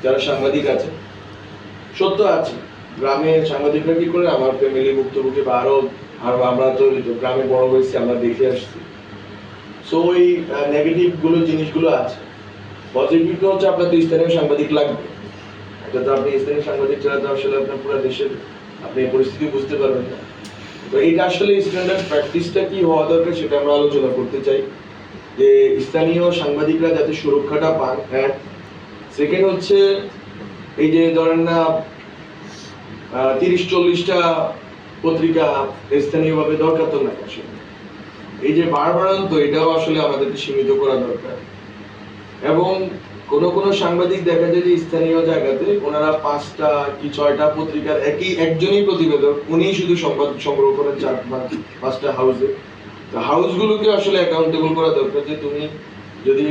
যারা সাংবাদিক আছে, সত্য আছে গ্রামের সাংবাদিকরা কি করে, আমার ফ্যামিলি ভুক্তভোগী বা আরো আমরা তো গ্রামে বড় হয়েছি, আমরা দেখে আসছি। সো ওই নেগেটিভ গুলো জিনিসগুলো আছে। পজিটিভ হচ্ছে আপনার তো স্থানীয় সাংবাদিক লাগবে। এটা তো আপনি স্থানীয় সাংবাদিক ছাড়া তো আসলে আপনার পুরো দেশের আপনি পরিস্থিতি বুঝতে পারবেন না। তো এটা আসলে স্ট্যান্ডার্ড প্র্যাকটিসটা কি হওয়া দরকার সেটা আমরা আলোচনা করতে চাই, যে স্থানীয় সাংবাদিকরা যাতে সুরক্ষাটা পান। সেকেন্ড হচ্ছে এই যে ধরেন না 30-40টা পত্রিকা স্থানীয়ভাবে দরকার তো নাই আসলে, এই যে বাড়বাড়ন্ত এটাও আসলে আমাদেরকে সীমিত করা দরকার। এবং কোন সাংবাদিক দেখা যায় যে স্থানীয় জায়গাতে ওনারা 5টা কি 6টা পত্রিকার একজনই প্রতিবেদক, উনি শুধু সংবাদ সংগ্রহ করেন 4-5টা হাউসে। তো হাউসগুলোকে আসলে অ্যাকাউন্টেবল করা দরকার, যে তুমি যদি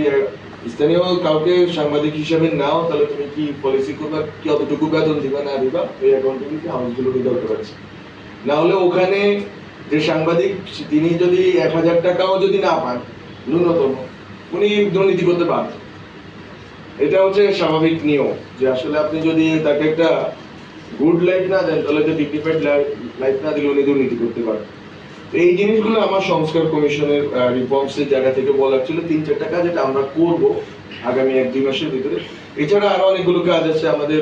স্থানীয় কাউকে সাংবাদিক হিসেবে নাও তাহলে তুমি কি পলিসি করবা, কি অতটুকু বেতন দিবা না দিবা, এই অ্যাকাউন্টেবিলিটি হাউসগুলোকে দরকার আছে। না হলে ওখানে যে সাংবাদিক তিনি যদি 1000 টাকাও যদি না পান ন্যূনতম, উনি দুর্নীতি করতে পারেন। এটা হচ্ছে স্বাভাবিক নিয়ম, যে আসলে আপনি যদি তাকে একটা গুড লাইফ না দেন তাহলে তো ডিগনিফাইড লাইফ না দিলে উনি দুর্নীতি করতে পারেন। এই জিনিসগুলো আমার সংস্কার কমিশনের রিফর্মসের জায়গা থেকে বলার ছিল। 3-4টা কাজ যেটা আমরা করব আগামী 1-2 মাসের ভিতরে। এছাড়া আরো অনেকগুলো কাজ আছে আমাদের।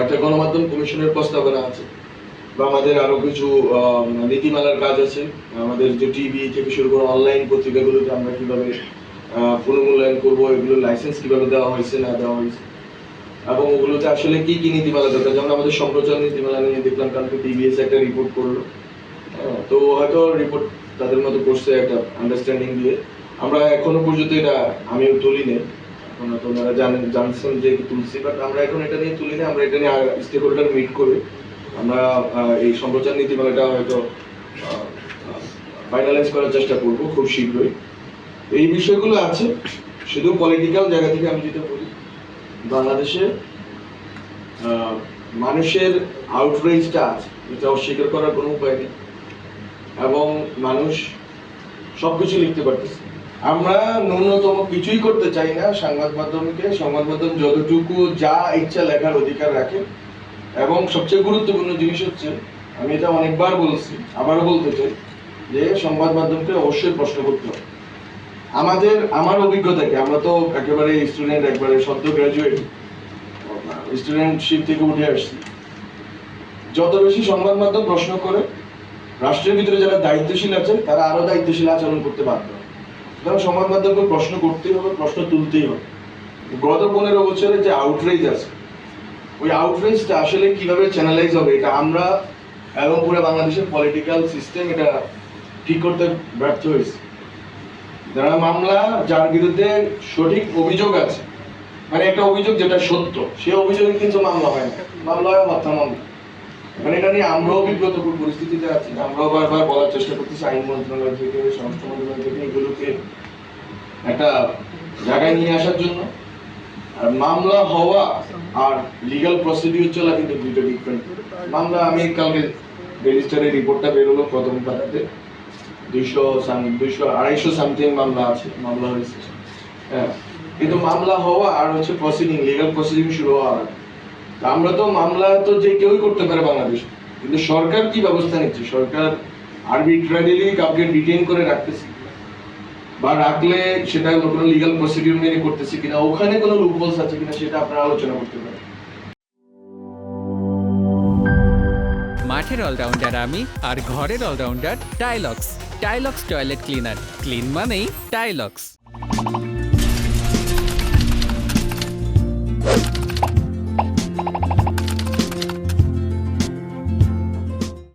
একটা গণমাধ্যম কমিশনের প্রস্তাবনা আছে, বা আমাদের আরো কিছু নীতিমালার কাজ আছে। আমাদের যে টিভি থেকে শুরু করে অনলাইন পত্রিকাগুলোকে আমরা কিভাবে পুনর্মূল্যায়ন করবো, এগুলো লাইসেন্স কিভাবে দেওয়া হয়েছে না দেওয়া হয়েছে, এবং ওগুলোতে আসলে কি কি নীতিমালা দরকার। যেমন আমাদের সম্প্রচার নীতিমালা নিয়ে দেখলাম কালকে টিভিএস একটা রিপোর্ট করলো, তো হয়তো রিপোর্ট তাদের মতো করছে একটা আন্ডারস্ট্যান্ডিং দিয়ে। আমরা এখনো পর্যন্ত এটা আমিও তুলি নেই, এখন তো ওনারা জানছেন যে তুলছি, বাট আমরা এখন এটা নিয়ে তুলি না। আমরা এটা নিয়ে স্টেক হোল্ডার মিট করে আমরা এই সম্প্রচার নীতিমালাটা হয়তো ফাইনালাইজ করার চেষ্টা করব খুব শীঘ্রই। এই বিষয়গুলো আছে। শুধু পলিটিক্যাল জায়গা থেকে আমি যেটা বলি, বাংলাদেশে মানুষের আউটরেজটা আছে, এটা অস্বীকার করার কোনো উপায় নেই, এবং মানুষ সবকিছু লিখতে পারতেছে। আমরা ন্যূনতম কিছুই করতে চাই না সংবাদ মাধ্যমকে। সংবাদ মাধ্যম যতটুকু যা ইচ্ছা লেখার অধিকার রাখে। এবং সবচেয়ে গুরুত্বপূর্ণ জিনিস হচ্ছে, আমি এটা অনেকবার বলছি, আবারও বলতে চাই, যে সংবাদ মাধ্যমকে অবশ্যই প্রশ্ন করতে হবে। আমার অভিজ্ঞতাকে, আমরা তো একেবারে স্টুডেন্ট, একবারে সদ্য গ্রাজুয়েট, স্টুডেন্টশিপ থেকে উঠে আসছি। যত বেশি সংবাদ মাধ্যম প্রশ্ন করে, রাষ্ট্রের ভিতরে যারা দায়িত্বশীল আছেন তারা আরো দায়িত্বশীল আচরণ করতে বাধ্য। কারণ সংবাদ মাধ্যমকে প্রশ্ন করতেই হবে, প্রশ্ন তুলতেই হবে। গত 15 বছরে যে আউটরেজ আছে, ওই আউটরেজটা আসলে কিভাবে চ্যানেলাইজ হবে, এটা আমরা এবং পুরো বাংলাদেশের পলিটিক্যাল সিস্টেম এটা ঠিক করতে ব্যর্থ হয়েছে। যারা মামলা, যার বিরুদ্ধে সঠিক অভিযোগ আছে, মানে একটা অভিযোগ যেটা সত্য, সে অভিযোগে কিন্তু মামলা হয় না, মামলা হয় হত্যা মামলা। মানে এটা নিয়ে আমরাও বিব্রত পরিস্থিতিতে আছি। আমরাও বারবার বলার চেষ্টা করতেছি আইন মন্ত্রণালয় থেকে, স্বরাষ্ট্র মন্ত্রণালয় থেকে, এগুলোকে একটা জায়গায় নিয়ে আসার জন্য। আর মামলা হওয়া আর লিগ্যাল প্রসিডিউর চলা কিন্তু দুটো ডিফারেন্ট। মামলা, আমি কালকে ডেইলি স্টারের রিপোর্টটা বেরোলো প্রথম পাতাতে, 200-250 সামথিং মামলা আছে, মামলা হয়েছে। হ্যাঁ, কিন্তু মামলা হওয়া আর হচ্ছে প্রসিডিং, লিগ্যাল প্রসিডিং শুরু হওয়া। আমরা তো মামলা তো যে কেউই করতে পারে বাংলাদেশে, কিন্তু সরকার কি ব্যবস্থা নিচ্ছে? সরকার আরবিট্রারিলি কাউকে ডিটেইন করে রাখতেছে, বা রাখলে সেটা কোনো লিগ্যাল প্রসিডিউর মেনে করতেছে কিনা, ওখানে কোনো লুপহোলস আছে কিনা, সেটা আপনারা আলোচনা করতে পারেন। মাঠের অলরাউন্ডার আমি, আর ঘরের allrounder Tylox. Tylox toilet cleaner, clean মানেই টাইলক্স।